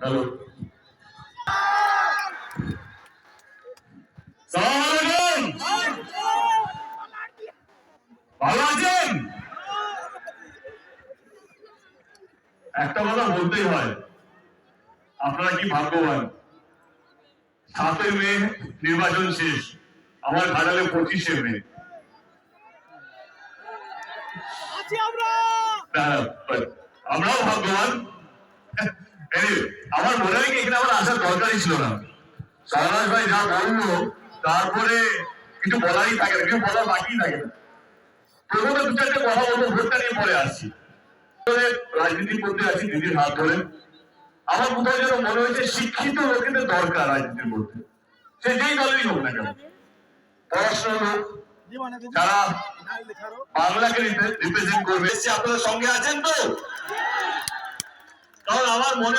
Hello, ভালো আছেন? একটা কথা বলতেই হয়, আপনারা কি ভাগ্যবান। 7 মে নির্বাচন শেষ, আমার ঘাটালে 25 মে। আমরাও ভাগ্যবান। আমার মনে হয় কি এখানে আমার আসার দরকারই ছিল না। সরদার ভাই যা বললো তারপরে কিছু বলারই থাকে না, কিছু বলার বাকি থাকে না। প্রথমে 2-4টে কথা বলবো, ভোটটা নিয়ে পরে আসছি। রাজনীতির মধ্যে আছি দিদির হাত ধরে। আমার কোথাও যেন মনে হয়েছে শিক্ষিত লোকেদের দরকার রাজনীতির মধ্যে, সে যেই দলেরই হোক না কেন, পড়াশোনা লোক যারা বাংলাকে রিপ্রেজেন্ট করবে। আপনারা সঙ্গে আছেন তো? কারণ আমার মনে